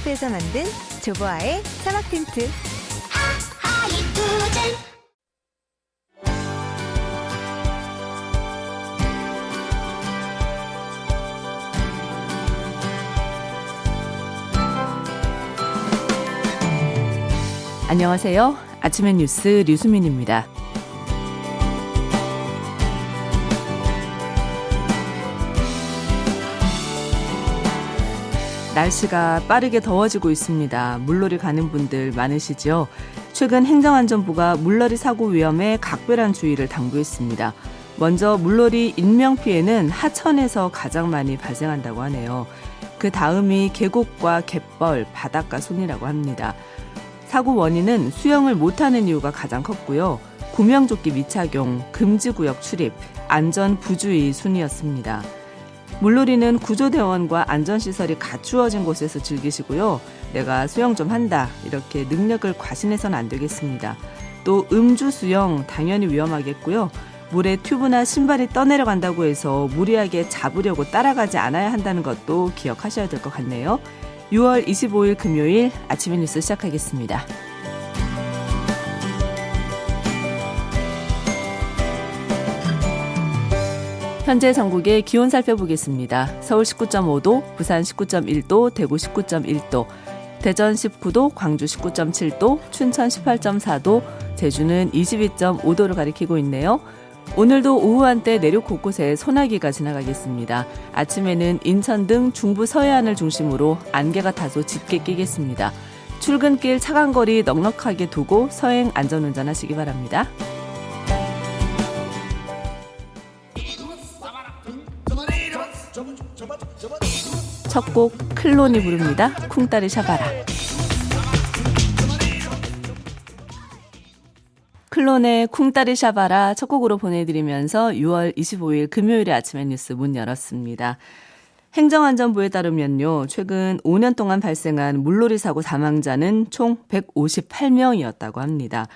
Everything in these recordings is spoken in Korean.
사막텐트에서 만든 조보아의 사막텐트. 안녕하세요. 아침의 뉴스 류수민입니다. 날씨가 빠르게 더워지고 있습니다. 물놀이 가는 분들 많으시죠? 최근 행정안전부가 물놀이 사고 위험에 각별한 주의를 당부했습니다. 먼저 물놀이 인명피해는 하천에서 가장 많이 발생한다고 하네요. 그 다음이 계곡과 갯벌, 바닷가 순이라고 합니다. 사고 원인은 수영을 못하는 이유가 가장 컸고요. 구명조끼 미착용, 금지구역 출입, 안전 부주의 순이었습니다. 물놀이는 구조대원과 안전시설이 갖추어진 곳에서 즐기시고요. 내가 수영 좀 한다, 이렇게 능력을 과신해서는 안 되겠습니다. 또 음주 수영 당연히 위험하겠고요. 물에 튜브나 신발이 떠내려간다고 해서 무리하게 잡으려고 따라가지 않아야 한다는 것도 기억하셔야 될 것 같네요. 6월 25일 금요일 아침의 뉴스 시작하겠습니다. 현재 전국의 기온 살펴보겠습니다. 서울 19.5도, 부산 19.1도, 대구 19.1도, 대전 19도, 광주 19.7도, 춘천 18.4도, 제주는 22.5도를 가리키고 있네요. 오늘도 오후 한때 내륙 곳곳에 소나기가 지나가겠습니다. 아침에는 인천 등 중부 서해안을 중심으로 안개가 다소 짙게 끼겠습니다. 출근길 차간거리 넉넉하게 두고 서행 안전운전하시기 바랍니다. 첫 곡 클론이 부릅니다. 쿵따리 샤바라. 클론의 쿵따리 샤바라 첫 곡으로 보내드리면서 6월 25일 금요일의 아침의 뉴스 문 열었습니다. 행정안전부에 따르면요, 최근 5년 동안 발생한 물놀이 사고 사망자는 총 158명이었다고 합니다.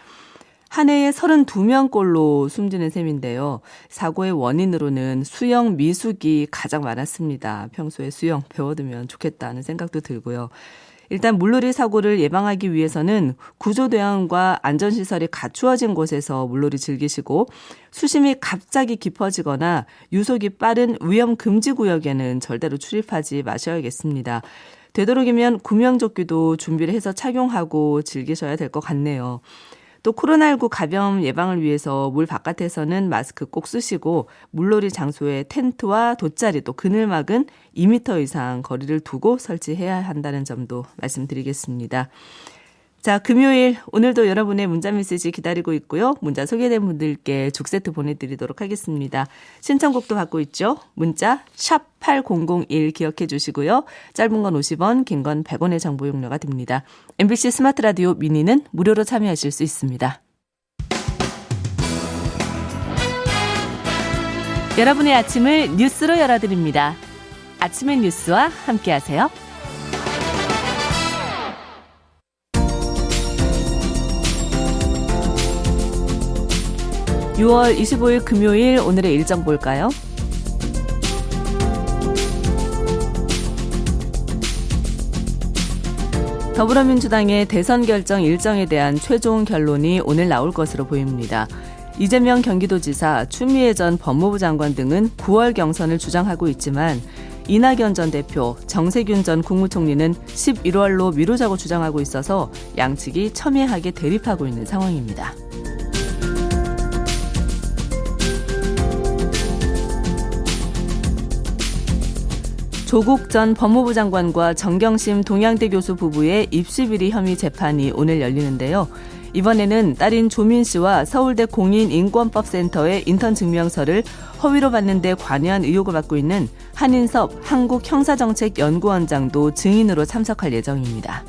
한 해에 32명꼴로 숨지는 셈인데요. 사고의 원인으로는 수영 미숙이 가장 많았습니다. 평소에 수영 배워두면 좋겠다는 생각도 들고요. 일단 물놀이 사고를 예방하기 위해서는 구조대원과 안전시설이 갖추어진 곳에서 물놀이 즐기시고, 수심이 갑자기 깊어지거나 유속이 빠른 위험금지구역에는 절대로 출입하지 마셔야겠습니다. 되도록이면 구명조끼도 준비를 해서 착용하고 즐기셔야 될 것 같네요. 또 코로나19 감염 예방을 위해서 물 바깥에서는 마스크 꼭 쓰시고, 물놀이 장소에 텐트와 돗자리 또 그늘막은 2m 이상 거리를 두고 설치해야 한다는 점도 말씀드리겠습니다. 자, 금요일 오늘도 여러분의 문자 메시지 기다리고 있고요. 문자 소개된 분들께 죽 세트 보내드리도록 하겠습니다. 신청곡도 받고 있죠. 문자 샵 8001 기억해 주시고요. 짧은 건 50원, 긴 건 100원의 정보 용료가 됩니다. MBC 스마트 라디오 미니는 무료로 참여하실 수 있습니다. 여러분의 아침을 뉴스로 열어드립니다. 아침의 뉴스와 함께하세요. 6월 25일 금요일 오늘의 일정 볼까요? 더불어민주당의 대선 결정 일정에 대한 최종 결론이 오늘 나올 것으로 보입니다. 이재명 경기도지사, 추미애 전 법무부 장관 등은 9월 경선을 주장하고 있지만, 이낙연 전 대표, 정세균 전 국무총리는 11월로 미루자고 주장하고 있어서 양측이 첨예하게 대립하고 있는 상황입니다. 조국 전 법무부 장관과 정경심 동양대 교수 부부의 입시비리 혐의 재판이 오늘 열리는데요. 이번에는 딸인 조민 씨와 서울대 공인인권법센터의 인턴 증명서를 허위로 받는 데 관여한 의혹을 받고 있는 한인섭 한국형사정책연구원장도 증인으로 참석할 예정입니다.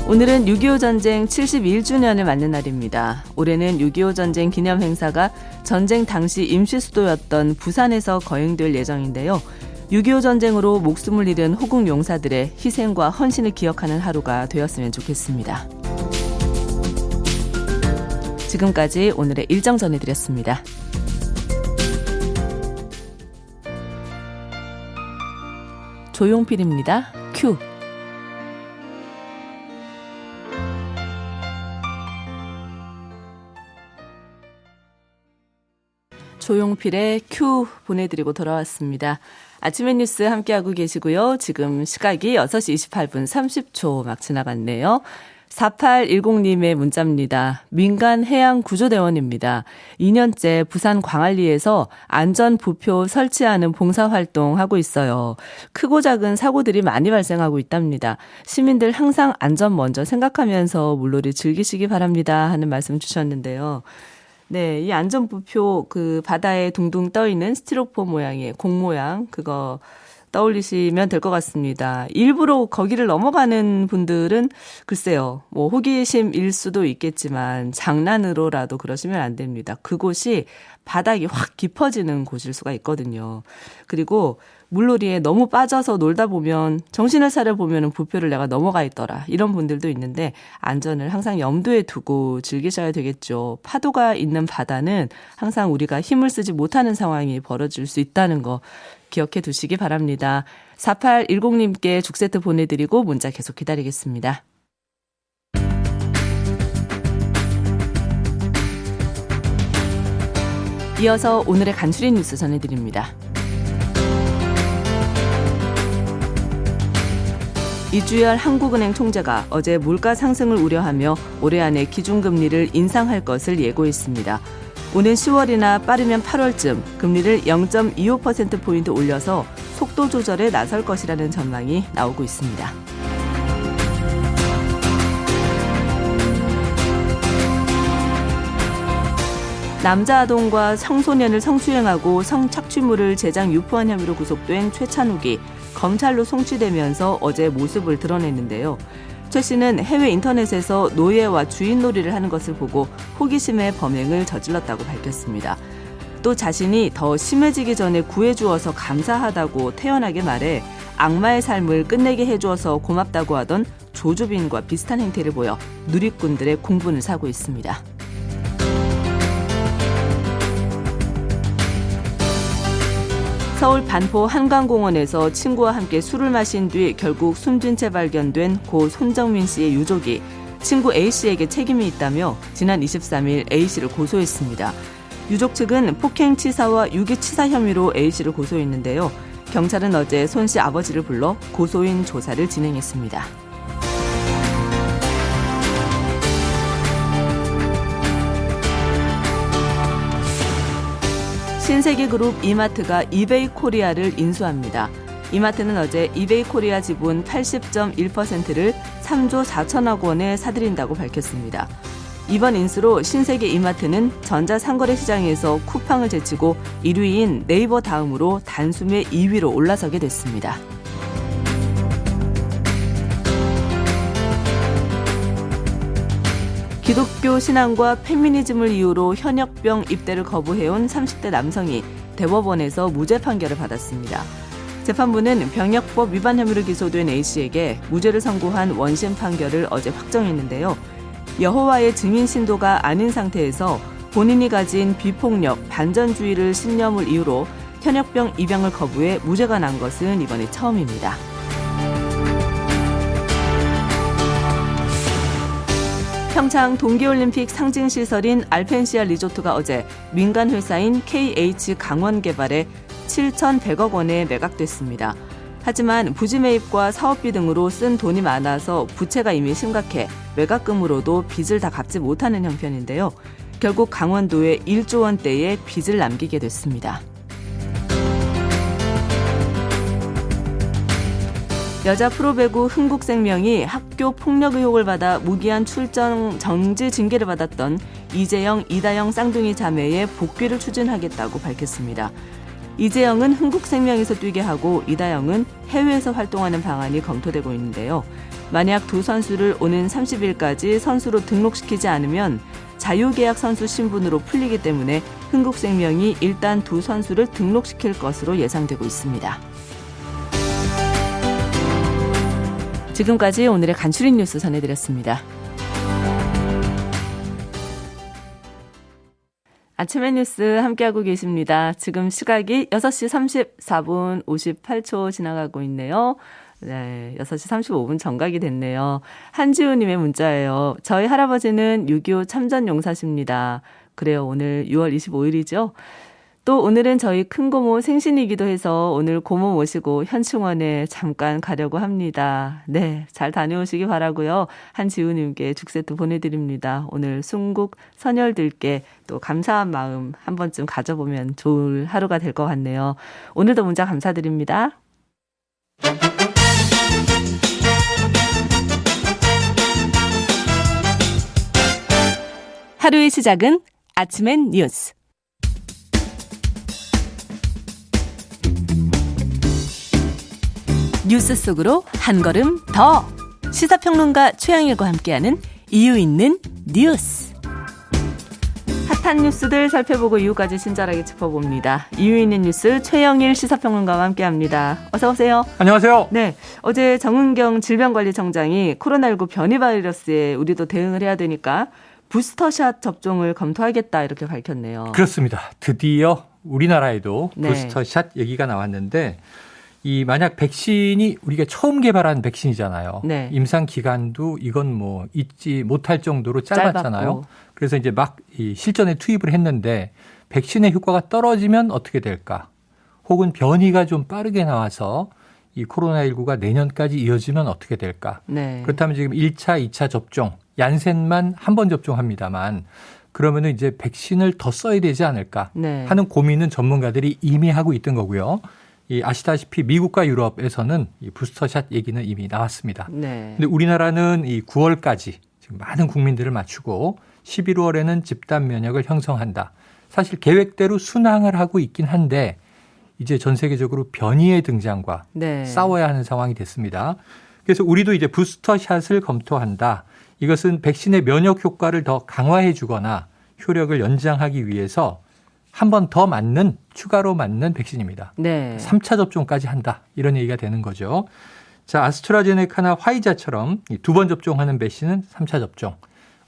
오늘은 6.25 전쟁 71주년을 맞는 날입니다. 올해는 6.25 전쟁 기념 행사가 전쟁 당시 임시 수도였던 부산에서 거행될 예정인데요. 6.25 전쟁으로 목숨을 잃은 호국 용사들의 희생과 헌신을 기억하는 하루가 되었으면 좋겠습니다. 지금까지 오늘의 일정 전해드렸습니다. 조용필입니다. 큐. 조용필의 큐 보내드리고 돌아왔습니다. 아침의 뉴스 함께하고 계시고요. 지금 시각이 6시 28분 30초 막 지나갔네요. 4810님의 문자입니다. 민간해양구조대원입니다. 2년째 부산 광안리에서 안전부표 설치하는 봉사활동 하고 있어요. 크고 작은 사고들이 많이 발생하고 있답니다. 시민들 항상 안전 먼저 생각하면서 물놀이 즐기시기 바랍니다 하는 말씀 주셨는데요. 네, 이 안전부표 그 바다에 둥둥 떠 있는 스티로폼 모양의 공 모양 그거 떠올리시면 될 것 같습니다. 일부러 거기를 넘어가는 분들은 글쎄요, 뭐 호기심일 수도 있겠지만 장난으로라도 그러시면 안 됩니다. 그곳이 바닥이 확 깊어지는 곳일 수가 있거든요. 그리고 물놀이에 너무 빠져서 놀다 보면 정신을 차려보면 부표를 내가 넘어가 있더라. 이런 분들도 있는데 안전을 항상 염두에 두고 즐기셔야 되겠죠. 파도가 있는 바다는 항상 우리가 힘을 쓰지 못하는 상황이 벌어질 수 있다는 거 기억해 두시기 바랍니다. 4810님께 죽세트 보내드리고 문자 계속 기다리겠습니다. 이어서 오늘의 간추린 뉴스 전해드립니다. 이주열 한국은행 총재가 어제 물가 상승을 우려하며 올해 안에 기준금리를 인상할 것을 예고했습니다. 오는 10월이나 빠르면 8월쯤 금리를 0.25%포인트 올려서 속도 조절에 나설 것이라는 전망이 나오고 있습니다. 남자 아동과 청소년을 성추행하고 성착취물을 제작 유포한 혐의로 구속된 최찬욱이 검찰로 송치되면서 어제 모습을 드러냈는데요. 최 씨는 해외 인터넷에서 노예와 주인놀이를 하는 것을 보고 호기심에 범행을 저질렀다고 밝혔습니다. 또 자신이 더 심해지기 전에 구해주어서 감사하다고 태연하게 말해 악마의 삶을 끝내게 해주어서 고맙다고 하던 조주빈과 비슷한 행태를 보여 누리꾼들의 공분을 사고 있습니다. 서울 반포 한강공원에서 친구와 함께 술을 마신 뒤 결국 숨진 채 발견된 고 손정민 씨의 유족이 친구 A씨에게 책임이 있다며 지난 23일 A씨를 고소했습니다. 유족 측은 폭행치사와 유기치사 혐의로 A씨를 고소했는데요. 경찰은 어제 손 씨 아버지를 불러 고소인 조사를 진행했습니다. 신세계그룹 이마트가 이베이 코리아를 인수합니다. 이마트는 어제 이베이 코리아 지분 80.1%를 3조 4천억 원에 사들인다고 밝혔습니다. 이번 인수로 신세계 이마트는 전자상거래 시장에서 쿠팡을 제치고 1위인 네이버 다음으로 단숨에 2위로 올라서게 됐습니다. 기독교 신앙과 페미니즘을 이유로 현역병 입대를 거부해온 30대 남성이 대법원에서 무죄 판결을 받았습니다. 재판부는 병역법 위반 혐의로 기소된 A씨에게 무죄를 선고한 원심 판결을 어제 확정했는데요. 여호와의 증인 신도가 아닌 상태에서 본인이 가진 비폭력, 반전주의를 신념을 이유로 현역병 입양을 거부해 무죄가 난 것은 이번이 처음입니다. 평창 동계올림픽 상징시설인 알펜시아 리조트가 어제 민간 회사인 KH 강원개발에 7,100억 원에 매각됐습니다. 하지만 부지 매입과 사업비 등으로 쓴 돈이 많아서 부채가 이미 심각해 매각금으로도 빚을 다 갚지 못하는 형편인데요. 결국 강원도에 1조 원대의 빚을 남기게 됐습니다. 여자 프로배구 흥국생명이 학교 폭력 의혹을 받아 무기한 출전 정지 징계를 받았던 이재영, 이다영 쌍둥이 자매의 복귀를 추진하겠다고 밝혔습니다. 이재영은 흥국생명에서 뛰게 하고 이다영은 해외에서 활동하는 방안이 검토되고 있는데요. 만약 두 선수를 오는 30일까지 선수로 등록시키지 않으면 자유계약 선수 신분으로 풀리기 때문에 흥국생명이 일단 두 선수를 등록시킬 것으로 예상되고 있습니다. 지금까지 오늘의 간추린 뉴스 전해드렸습니다. 아침의 뉴스 함께하고 계십니다. 지금 시각이 6시 34분 58초 지나가고 있네요. 네, 6시 35분 정각이 됐네요. 한지우님의 문자예요. 저희 할아버지는 6.25 참전용사십니다. 그래요. 오늘 6월 25일이죠. 또 오늘은 저희 큰고모 생신이기도 해서 오늘 고모 모시고 현충원에 잠깐 가려고 합니다. 네, 잘 다녀오시기 바라고요. 한지우님께 죽세트 보내드립니다. 오늘 순국 선열들께 또 감사한 마음 한 번쯤 가져보면 좋을 하루가 될 것 같네요. 오늘도 문자 감사드립니다. 하루의 시작은 아침엔 뉴스. 뉴스 속으로 한 걸음 더. 시사평론가 최영일과 함께하는 이유 있는 뉴스. 핫한 뉴스들 살펴보고 이유까지 친절하게 짚어봅니다. 이유 있는 뉴스 최영일 시사평론가와 함께합니다. 어서 오세요. 안녕하세요. 네, 어제 정은경 질병관리청장이 코로나19 변이 바이러스에 우리도 대응을 해야 되니까 부스터샷 접종을 검토하겠다 이렇게 밝혔네요. 그렇습니다. 드디어 우리나라에도 네. 부스터샷 얘기가 나왔는데 이 만약 백신이 우리가 처음 개발한 백신이잖아요. 네. 임상 기간도 이건 뭐 잊지 못할 정도로 짧았잖아요. 짧았고. 그래서 이제 막 이 실전에 투입을 했는데 백신의 효과가 떨어지면 어떻게 될까? 혹은 변이가 좀 빠르게 나와서 이 코로나19가 내년까지 이어지면 어떻게 될까? 네. 그렇다면 지금 1차, 2차 접종, 얀센만 한 번 접종합니다만 그러면은 이제 백신을 더 써야 되지 않을까 네. 하는 고민은 전문가들이 이미 하고 있던 거고요. 이 아시다시피 미국과 유럽에서는 이 부스터샷 얘기는 이미 나왔습니다. 네. 근데 우리나라는 이 9월까지 지금 많은 국민들을 맞추고 11월에는 집단 면역을 형성한다. 사실 계획대로 순항을 하고 있긴 한데 이제 전 세계적으로 변이의 등장과 네. 싸워야 하는 상황이 됐습니다. 그래서 우리도 이제 부스터샷을 검토한다. 이것은 백신의 면역 효과를 더 강화해 주거나 효력을 연장하기 위해서 한 번 더 맞는 추가로 맞는 백신입니다. 네. 3차 접종까지 한다. 이런 얘기가 되는 거죠. 자, 아스트라제네카나 화이자처럼 두 번 접종하는 백신은 3차 접종.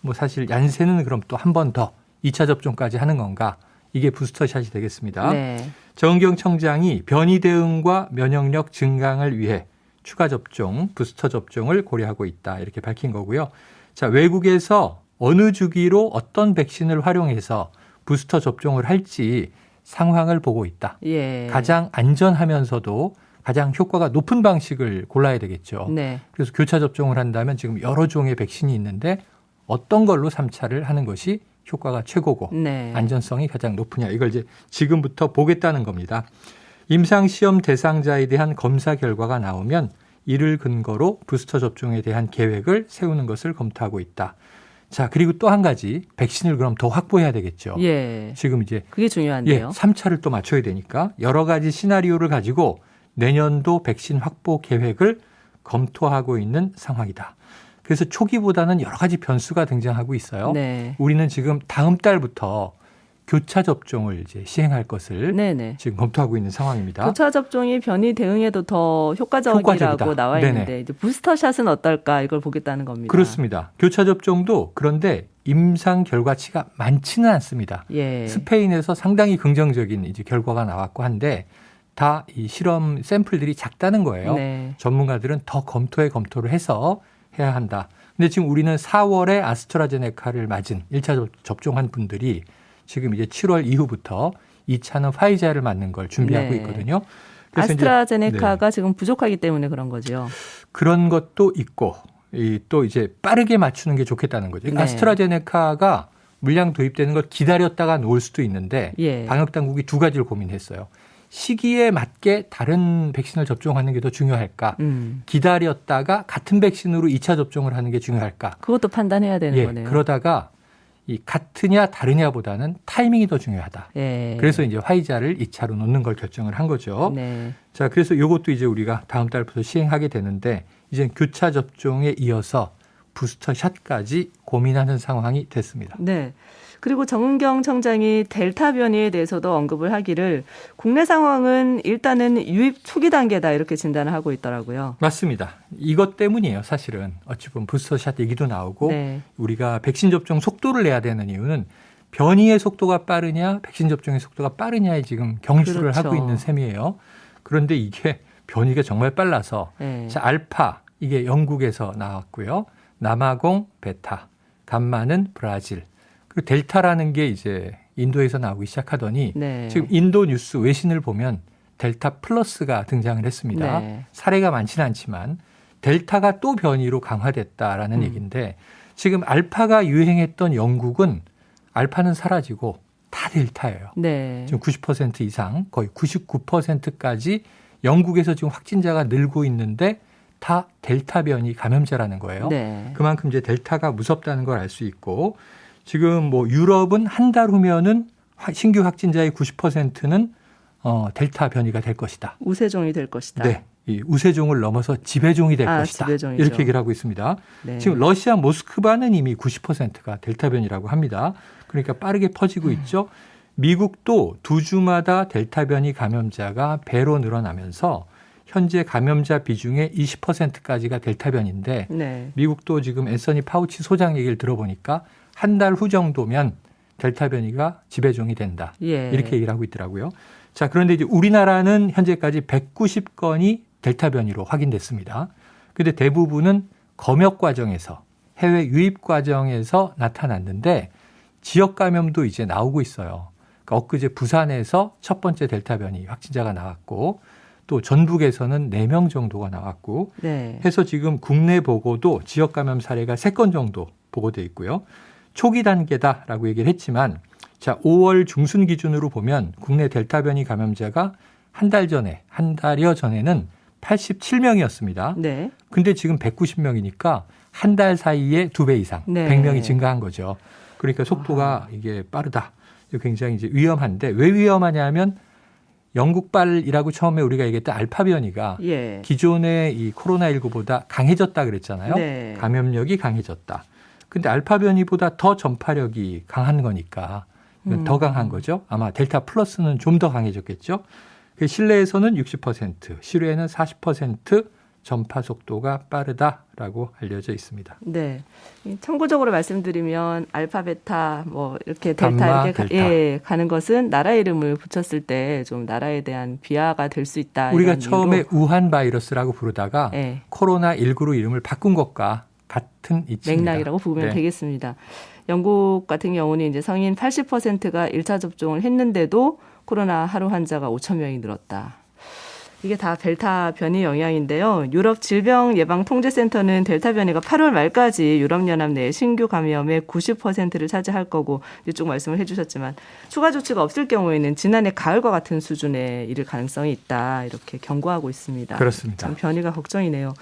뭐 사실 얀센은 그럼 또 한 번 더 2차 접종까지 하는 건가? 이게 부스터샷이 되겠습니다. 네. 정은경 청장이 변이 대응과 면역력 증강을 위해 추가 접종, 부스터 접종을 고려하고 있다. 이렇게 밝힌 거고요. 자, 외국에서 어느 주기로 어떤 백신을 활용해서 부스터 접종을 할지 상황을 보고 있다. 예. 가장 안전하면서도 가장 효과가 높은 방식을 골라야 되겠죠. 네. 그래서 교차 접종을 한다면 지금 여러 종의 백신이 있는데 어떤 걸로 3차를 하는 것이 효과가 최고고 네. 안전성이 가장 높으냐. 이걸 이제 지금부터 보겠다는 겁니다. 임상시험 대상자에 대한 검사 결과가 나오면 이를 근거로 부스터 접종에 대한 계획을 세우는 것을 검토하고 있다. 자, 그리고 또 한 가지 백신을 그럼 더 확보해야 되겠죠. 예. 지금 이제 그게 중요한데요. 3차를 또 맞춰야 되니까 여러 가지 시나리오를 가지고 내년도 백신 확보 계획을 검토하고 있는 상황이다. 그래서 초기보다는 여러 가지 변수가 등장하고 있어요. 네. 우리는 지금 다음 달부터 교차 접종을 이제 시행할 것을 네네. 지금 검토하고 있는 상황입니다. 교차 접종이 변이 대응에도 더 효과적이라고 효과적이다. 나와 네네. 있는데 이제 부스터샷은 어떨까 이걸 보겠다는 겁니다. 그렇습니다. 교차 접종도 그런데 임상 결과치가 많지는 않습니다. 예. 스페인에서 상당히 긍정적인 이제 결과가 나왔고 한데 다 이 실험 샘플들이 작다는 거예요. 네. 전문가들은 더 검토를 해서 해야 한다. 근데 지금 우리는 4월에 아스트라제네카를 맞은 1차 접종한 분들이 지금 이제 7월 이후부터 2차는 화이자를 맞는 걸 준비하고 네. 있거든요. 그래서 아스트라제네카가 이제, 지금 부족하기 때문에 그런 거죠. 그런 것도 있고 또 이제 빠르게 맞추는 게 좋겠다는 거죠. 네. 아스트라제네카가 물량 도입되는 걸 기다렸다가 놓을 수도 있는데 예. 방역 당국이 두 가지를 고민했어요. 시기에 맞게 다른 백신을 접종하는 게 더 중요할까? 기다렸다가 같은 백신으로 2차 접종을 하는 게 중요할까? 그것도 판단해야 되는 거네요. 그러다가 이 같으냐 다르냐보다는 타이밍이 더 중요하다. 예. 그래서 이제 화이자를 2차로 놓는 걸 결정을 한 거죠. 네. 자, 그래서 이것도 이제 우리가 다음 달부터 시행하게 되는데 이제 교차 접종에 이어서 부스터샷까지 고민하는 상황이 됐습니다. 네. 그리고 정은경 청장이 델타 변이에 대해서도 언급을 하기를 국내 상황은 일단은 유입 초기 단계다 이렇게 진단을 하고 있더라고요. 맞습니다. 이것 때문이에요. 사실은 어찌 보면 부스터샷 얘기도 나오고 네. 우리가 백신 접종 속도를 내야 되는 이유는 변이의 속도가 빠르냐 백신 접종의 속도가 빠르냐에 지금 경주를 그렇죠. 하고 있는 셈이에요. 그런데 이게 변이가 정말 빨라서 네. 자, 알파 이게 영국에서 나왔고요. 남아공 베타, 감마는 브라질. 그리고 델타라는 게 이제 인도에서 나오기 시작하더니 네. 지금 인도 뉴스 외신을 보면 델타 플러스가 등장을 했습니다. 네. 사례가 많지는 않지만 델타가 또 변이로 강화됐다라는 얘기인데 지금 알파가 유행했던 영국은 알파는 사라지고 다 델타예요. 네. 지금 90% 이상 거의 99%까지 영국에서 지금 확진자가 늘고 있는데 다 델타 변이 감염자라는 거예요. 네. 그만큼 이제 델타가 무섭다는 걸 알 수 있고 지금 뭐 유럽은 한 달 후면은 신규 확진자의 90%는 델타 변이가 될 것이다. 우세종이 될 것이다. 네. 이 우세종을 넘어서 지배종이 될 것이다. 지배종이죠. 이렇게 얘기를 하고 있습니다. 네. 지금 러시아 모스크바는 이미 90%가 델타 변이라고 합니다. 그러니까 빠르게 퍼지고 있죠. 미국도 두 주마다 델타 변이 감염자가 배로 늘어나면서 현재 감염자 비중의 20%까지가 델타 변인데 네. 미국도 지금 앤서니 파우치 소장 얘기를 들어보니까 한 달 후 정도면 델타 변이가 지배종이 된다. 예. 이렇게 얘기를 하고 있더라고요. 자, 그런데 이제 우리나라는 현재까지 190건이 델타 변이로 확인됐습니다. 그런데 대부분은 검역 과정에서 해외 유입 과정에서 나타났는데 지역 감염도 이제 나오고 있어요. 그러니까 엊그제 부산에서 첫 번째 델타 변이 확진자가 나왔고 또 전북에서는 4명 정도가 나왔고 네. 해서 지금 국내 보고도 지역 감염 사례가 3건 정도 보고돼 있고요. 초기 단계다라고 얘기를 했지만 자, 5월 중순 기준으로 보면 국내 델타 변이 감염자가 한 달여 전에는 87명이었습니다. 네. 근데 지금 190명이니까 한 달 사이에 2배 이상, 네. 100명이 증가한 거죠. 그러니까 속도가 이게 빠르다. 굉장히 이제 위험한데 왜 위험하냐면 영국발이라고 처음에 우리가 얘기했던 알파 변이가 예. 기존의 이 코로나19보다 강해졌다 그랬잖아요. 네. 감염력이 강해졌다. 근데 알파 변이보다 더 전파력이 강한 거니까 이건 더 강한 거죠. 아마 델타 플러스는 좀 더 강해졌겠죠. 실내에서는 60%, 실외에는 40% 전파 속도가 빠르다라고 알려져 있습니다. 네. 참고적으로 말씀드리면 알파, 베타, 뭐 이렇게 감마, 델타 이렇게 델타. 가는 것은 나라 이름을 붙였을 때 좀 나라에 대한 비하가 될 수 있다. 우리가 이런 처음에 이유로. 우한 바이러스라고 부르다가 네. 코로나19로 이름을 바꾼 것과 같은 이치입니다. 맥락이라고 보면 네. 되겠습니다. 영국 같은 경우는 이제 성인 80%가 1차 접종을 했는데도 코로나 하루 환자가 5천 명이 늘었다. 이게 다 델타 변이 영향인데요. 유럽 질병예방통제센터는 델타 변이가 8월 말까지 유럽연합 내 신규 감염의 90%를 차지할 거고 이쪽 말씀을 해주셨지만 추가 조치가 없을 경우에는 지난해 가을과 같은 수준에 이를 가능성이 있다. 이렇게 경고하고 있습니다. 그렇습니다. 참 변이가 걱정이네요.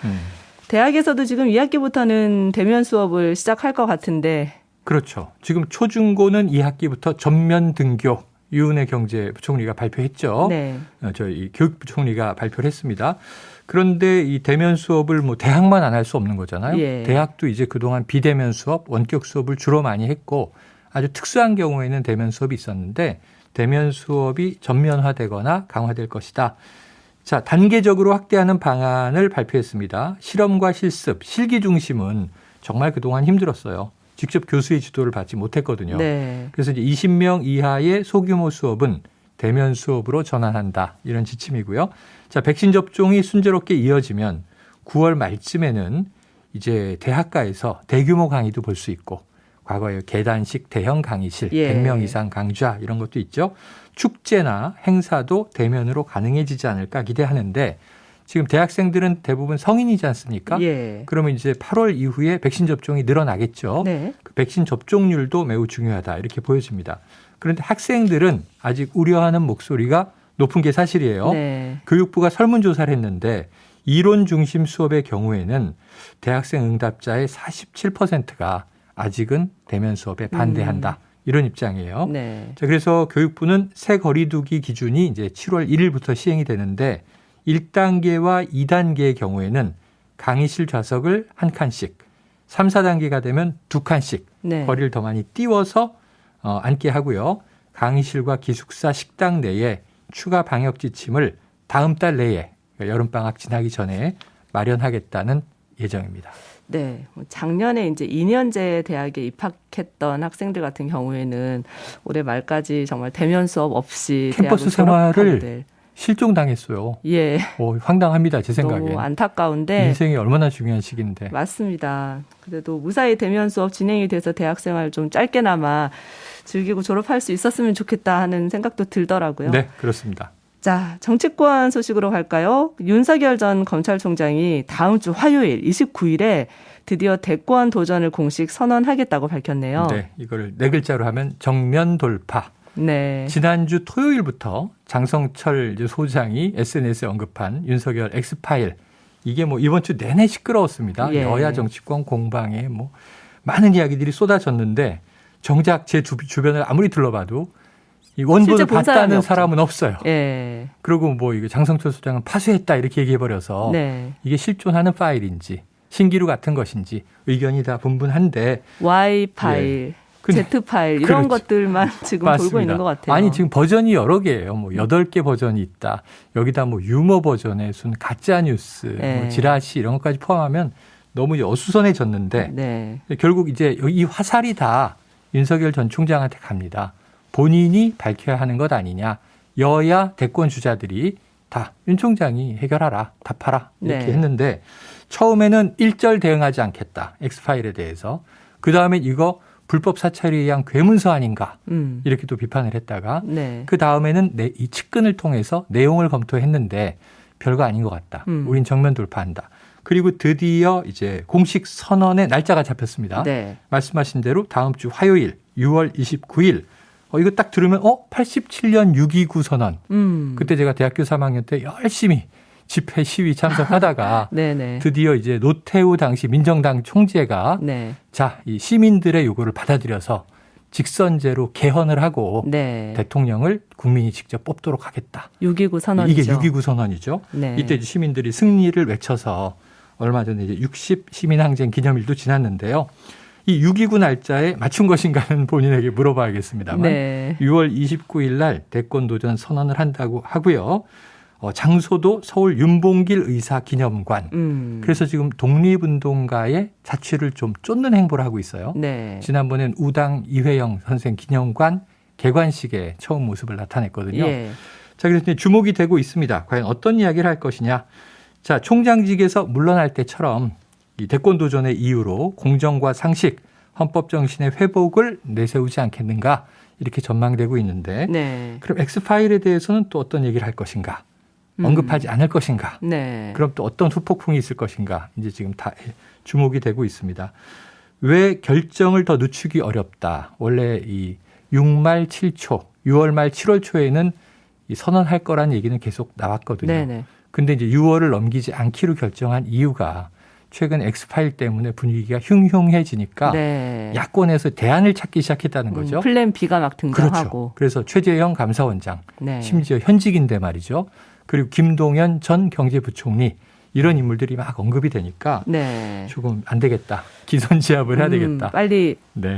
대학에서도 지금 2학기부터는 대면 수업을 시작할 것 같은데. 그렇죠. 지금 초중고는 2학기부터 전면 등교 유은혜 경제부총리가 발표했죠. 네. 저희 교육부총리가 발표를 했습니다. 그런데 이 대면 수업을 뭐 대학만 안 할 수 없는 거잖아요. 예. 대학도 이제 그동안 비대면 수업, 원격 수업을 주로 많이 했고 아주 특수한 경우에는 대면 수업이 있었는데 대면 수업이 전면화되거나 강화될 것이다. 자, 단계적으로 확대하는 방안을 발표했습니다. 실험과 실습, 실기 중심은 정말 그동안 힘들었어요. 직접 교수의 지도를 받지 못했거든요. 네. 그래서 이제 20명 이하의 소규모 수업은 대면 수업으로 전환한다. 이런 지침이고요. 자, 백신 접종이 순조롭게 이어지면 9월 말쯤에는 이제 대학가에서 대규모 강의도 볼 수 있고 과거에 계단식 대형 강의실, 예. 100명 이상 강좌 이런 것도 있죠. 축제나 행사도 대면으로 가능해지지 않을까 기대하는데 지금 대학생들은 대부분 성인이지 않습니까? 예. 그러면 이제 8월 이후에 백신 접종이 늘어나겠죠. 네. 그 백신 접종률도 매우 중요하다 이렇게 보여집니다. 그런데 학생들은 아직 우려하는 목소리가 높은 게 사실이에요. 네. 교육부가 설문조사를 했는데 이론 중심 수업의 경우에는 대학생 응답자의 47%가 아직은 대면 수업에 반대한다. 이런 입장이에요. 네. 자, 그래서 교육부는 새 거리두기 기준이 이제 7월 1일부터 시행이 되는데 1단계와 2단계의 경우에는 강의실 좌석을 한 칸씩, 3, 4단계가 되면 2칸씩 네. 거리를 더 많이 띄워서 앉게 하고요. 강의실과 기숙사 식당 내에 추가 방역 지침을 다음 달 내에 그러니까 여름방학 지나기 전에 마련하겠다는 예정입니다. 네. 작년에 이제 2년제 대학에 입학했던 학생들 같은 경우에는 올해 말까지 정말 대면 수업 없이 캠퍼스 생활을 실종당했어요. 예. 황당합니다. 제 생각에. 너무 안타까운데. 인생이 얼마나 중요한 시기인데. 맞습니다. 그래도 무사히 대면 수업 진행이 돼서 대학 생활 좀 짧게나마 즐기고 졸업할 수 있었으면 좋겠다 하는 생각도 들더라고요. 네, 그렇습니다. 자, 정치권 소식으로 갈까요? 윤석열 전 검찰총장이 다음 주 화요일 29일에 드디어 대권 도전을 공식 선언하겠다고 밝혔네요. 네, 이걸 네 글자로 하면 정면 돌파. 네. 지난주 토요일부터 장성철 소장이 SNS에 언급한 윤석열 엑스파일. 이게 뭐 이번 주 내내 시끄러웠습니다. 예. 여야 정치권 공방에 뭐 많은 이야기들이 쏟아졌는데 정작 제 주변을 아무리 둘러봐도 이 원본을 봤다는 사람은 없어요. 예. 그리고 뭐 이거 장성철 소장은 파쇄했다 이렇게 얘기해버려서 네. 이게 실존하는 파일인지 신기루 같은 것인지 의견이 다 분분한데 Y 파일, Z 파일 이런 그렇지. 것들만 지금 맞습니다. 돌고 있는 것 같아요. 아니 지금 버전이 여러 개예요. 뭐 8개 버전이 있다. 여기다 뭐 유머 버전에 순 가짜 뉴스, 네. 뭐 지라시 이런 것까지 포함하면 너무 어수선해졌는데 네. 결국 이제 이 화살이 다 윤석열 전 총장한테 갑니다. 본인이 밝혀야 하는 것 아니냐. 여야 대권 주자들이 다 윤 총장이 해결하라, 답하라 이렇게 네. 했는데 처음에는 일절 대응하지 않겠다. 엑스파일에 대해서. 그다음에 이거 불법 사찰에 의한 괴문서 아닌가 이렇게 또 비판을 했다가 네. 그다음에는 이 측근을 통해서 내용을 검토했는데 별거 아닌 것 같다. 우린 정면 돌파한다. 그리고 드디어 이제 공식 선언의 날짜가 잡혔습니다. 네. 말씀하신 대로 다음 주 화요일 6월 29일 이거 딱 들으면 87년 6.29 선언. 그때 제가 대학교 3학년 때 열심히 집회 시위 참석하다가 네네. 드디어 이제 노태우 당시 민정당 총재가 네. 자, 이 시민들의 요구를 받아들여서 직선제로 개헌을 하고 네. 대통령을 국민이 직접 뽑도록 하겠다. 6.29 선언이죠. 이게 6.29 선언이죠. 네. 이때 이제 시민들이 승리를 외쳐서 얼마 전에 이제 60 시민항쟁 기념일도 지났는데요. 이 6.29 날짜에 맞춘 것인가는 본인에게 물어봐야겠습니다만 네. 6월 29일 날 대권 도전 선언을 한다고 하고요. 장소도 서울 윤봉길 의사 기념관. 그래서 지금 독립운동가의 자취를 좀 쫓는 행보를 하고 있어요. 네. 지난번엔 우당 이회영 선생 기념관 개관식에 처음 모습을 나타냈거든요. 예. 자, 그래서 주목이 되고 있습니다. 과연 어떤 이야기를 할 것이냐. 자, 총장직에서 물러날 때처럼 이 대권 도전의 이유로 공정과 상식, 헌법 정신의 회복을 내세우지 않겠는가 이렇게 전망되고 있는데 네. 그럼 엑스파일에 대해서는 또 어떤 얘기를 할 것인가? 언급하지 않을 것인가? 네. 그럼 또 어떤 후폭풍이 있을 것인가? 이제 지금 다 주목이 되고 있습니다. 왜 결정을 더 늦추기 어렵다? 원래 이 6말 7초, 6월 말 7월 초에는 이 선언할 거란 얘기는 계속 나왔거든요. 네네. 근데 이제 6월을 넘기지 않기로 결정한 이유가 최근 엑스파일 때문에 분위기가 흉흉해지니까 네. 야권에서 대안을 찾기 시작했다는 거죠. 플랜 B가 막 등장하고. 그렇죠. 그래서 최재형 감사원장, 네. 심지어 현직인데 말이죠. 그리고 김동연 전 경제부총리 이런 인물들이 막 언급이 되니까 네. 조금 안 되겠다. 기선제압을 해야 되겠다. 빨리 네.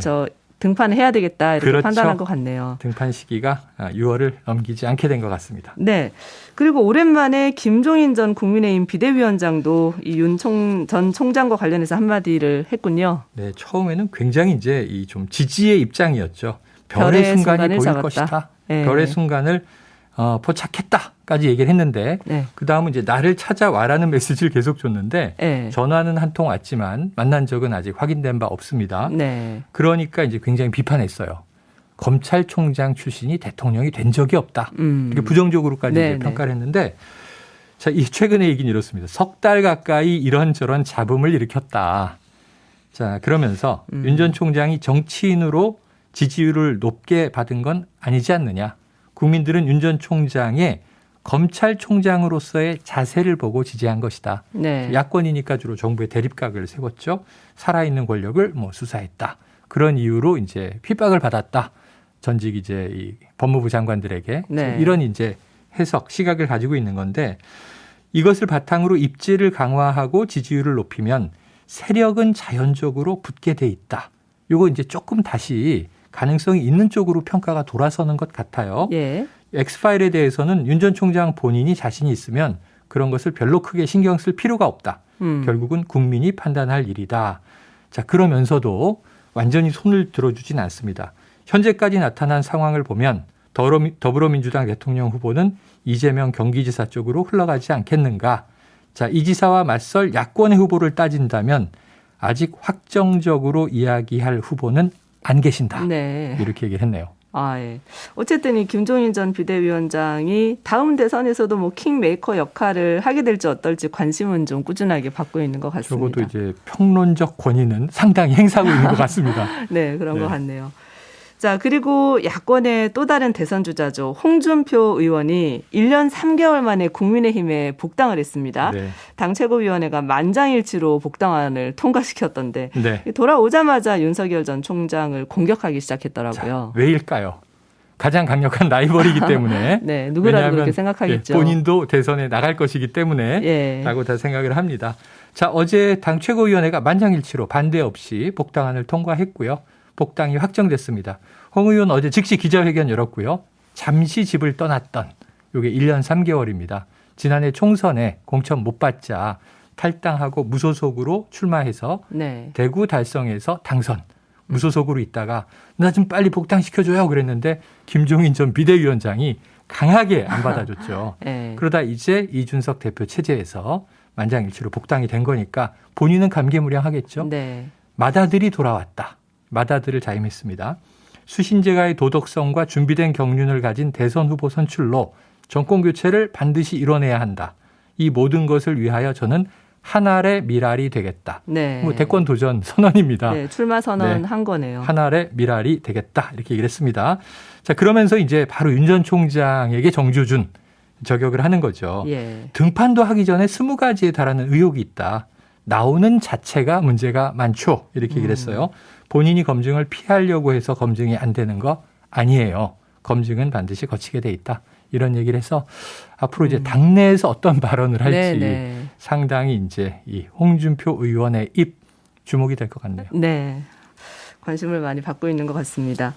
등판을 해야 되겠다 이렇게 그렇죠. 판단한 것 같네요. 등판 시기가 6월을 넘기지 않게 된 것 같습니다. 네. 그리고 오랜만에 김종인 전 국민의힘 비대위원장도 이 윤 전 총장과 관련해서 한마디를 했군요. 네, 처음에는 굉장히 이제 이 좀 지지의 입장이었죠. 별의 순간이 보일 잡았다. 것이다. 네. 별의 순간을 포착했다까지 얘기를 했는데 네. 그다음은 이제 나를 찾아와라는 메시지를 계속 줬는데 네. 전화는 한 통 왔지만 만난 적은 아직 확인된 바 없습니다. 네. 그러니까 이제 굉장히 비판했어요. 검찰총장 출신이 대통령이 된 적이 없다. 이렇게 부정적으로까지 네, 이제 평가를 했는데 자, 이 최근의 얘기는 이렇습니다. 3달 가까이 이런저런 잡음을 일으켰다. 자, 그러면서 윤 전 총장이 정치인으로 지지율을 높게 받은 건 아니지 않느냐. 국민들은 윤 전 총장의 검찰총장으로서의 자세를 보고 지지한 것이다. 네. 야권이니까 주로 정부의 대립각을 세웠죠. 살아있는 권력을 수사했다. 그런 이유로 이제 핍박을 받았다. 전직 이제 이 법무부 장관들에게 네. 이런 이제 해석, 시각을 가지고 있는 건데 이것을 바탕으로 입지를 강화하고 지지율을 높이면 세력은 자연적으로 붙게 돼 있다. 요거 이제 조금 다시 가능성이 있는 쪽으로 평가가 돌아서는 것 같아요. 예. 엑스파일에 대해서는 윤 전 총장 본인이 자신이 있으면 그런 것을 별로 크게 신경 쓸 필요가 없다. 결국은 국민이 판단할 일이다. 자, 그러면서도 완전히 손을 들어주진 않습니다. 현재까지 나타난 상황을 보면 더불어민주당 대통령 후보는 이재명 경기지사 쪽으로 흘러가지 않겠는가. 자, 이 지사와 맞설 야권의 후보를 따진다면 아직 확정적으로 이야기할 후보는 안 계신다. 네. 이렇게 얘기를 했네요. 아, 예. 어쨌든 이 김종인 전 비대위원장이 다음 대선에서도 뭐 킹메이커 역할을 하게 될지 어떨지 관심은 좀 꾸준하게 받고 있는 것 같습니다. 적어도 이제 평론적 권위는 상당히 행사하고 있는 것 같습니다. 네, 그런 것 같네요. 자, 그리고 야권의 또 다른 대선 주자죠. 홍준표 의원이 1년 3개월 만에 국민의힘에 복당을 했습니다. 네. 당 최고위원회가 만장일치로 복당안을 통과시켰던데 네. 돌아오자마자 윤석열 전 총장을 공격하기 시작했더라고요. 자, 왜일까요? 가장 강력한 라이벌이기 때문에. 네, 누구라도 그렇게 생각하겠죠. 본인도 대선에 나갈 것이기 때문에 예. 라고 다 생각을 합니다. 자, 어제 당 최고위원회가 만장일치로 반대 없이 복당안을 통과했고요. 복당이 확정됐습니다. 홍 의원 어제 즉시 기자회견 열었고요. 잠시 집을 떠났던 이게 1년 3개월입니다. 지난해 총선에 공천 못 받자 탈당하고 무소속으로 출마해서 네. 대구 달성에서 당선. 무소속으로 있다가 나 좀 빨리 복당시켜줘요 그랬는데 김종인 전 비대위원장이 강하게 안 받아줬죠. 네. 그러다 이제 이준석 대표 체제에서 만장일치로 복당이 된 거니까 본인은 감개무량하겠죠. 네. 맏아들이 돌아왔다. 맏아들을 자임했습니다. 수신제가의 도덕성과 준비된 경륜을 가진 대선 후보 선출로 정권 교체를 반드시 이뤄내야 한다. 이 모든 것을 위하여 저는 한알의 미랄이 되겠다. 네. 뭐 대권 도전 선언입니다. 네, 출마 선언한 거네요. 한알의 미랄이 되겠다. 이렇게 얘기를 했습니다. 자, 그러면서 이제 바로 윤 전 총장에게 정주준 저격을 하는 거죠. 예. 등판도 하기 전에 20가지에 달하는 의혹이 있다. 나오는 자체가 문제가 많죠. 이렇게 얘기를 했어요. 본인이 검증을 피하려고 해서 검증이 안 되는 거 아니에요. 검증은 반드시 거치게 돼 있다. 이런 얘기를 해서 앞으로 이제 당내에서 어떤 발언을 할지 네네. 상당히 이제 이 홍준표 의원의 입 주목이 될 것 같네요. 네. 관심을 많이 받고 있는 것 같습니다.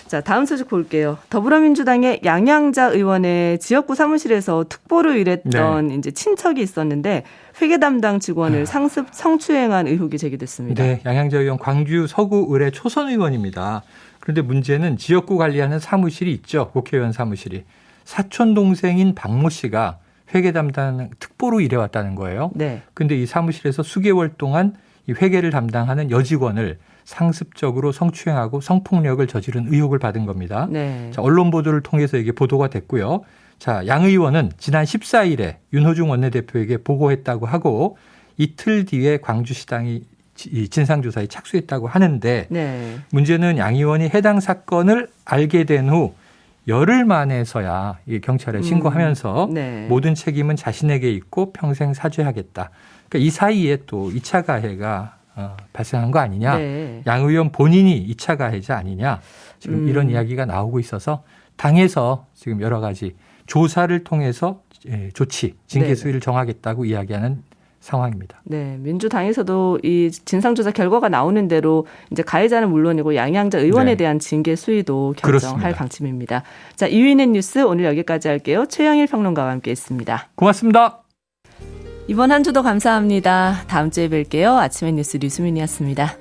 자, 다음 소식 볼게요. 더불어민주당의 양양자 의원의 지역구 사무실에서 특보로 일했던 이제 친척이 있었는데 회계 담당 직원을 상습 성추행한 의혹이 제기됐습니다. 네, 양양자 의원 광주 서구 의뢰 초선 의원입니다. 그런데 문제는 지역구 관리하는 사무실이 있죠. 국회의원 사무실이. 사촌 동생인 박모 씨가 회계 담당 특보로 일해왔다는 거예요. 네. 근데 이 사무실에서 수개월 동안 이 회계를 담당하는 여직원을 상습적으로 성추행하고 성폭력을 저지른 의혹을 받은 겁니다. 네. 자, 언론 보도를 통해서 이게 보도가 됐고요. 자, 양 의원은 지난 14일에 윤호중 원내대표에게 보고했다고 하고 이틀 뒤에 광주시당이 진상조사에 착수했다고 하는데 네. 문제는 양 의원이 해당 사건을 알게 된 후 열흘 만에서야 경찰에 신고하면서 네. 모든 책임은 자신에게 있고 평생 사죄하겠다. 그러니까 이 사이에 또 2차 가해가 발생한 거 아니냐. 네. 양 의원 본인이 2차 가해자 아니냐. 지금 이런 이야기가 나오고 있어서 당에서 지금 여러 가지 조사를 통해서 조치, 징계 수위를 정하겠다고 이야기하는 상황입니다. 네, 민주당에서도 이 진상조사 결과가 나오는 대로 이제 가해자는 물론이고 양양자 의원에 대한 징계 수위도 결정할 그렇습니다. 방침입니다. 자, 이유인의 뉴스 오늘 여기까지 할게요. 최영일 평론가와 함께했습니다. 고맙습니다. 이번 한 주도 감사합니다. 다음 주에 뵐게요. 아침의 뉴스 류수민이었습니다.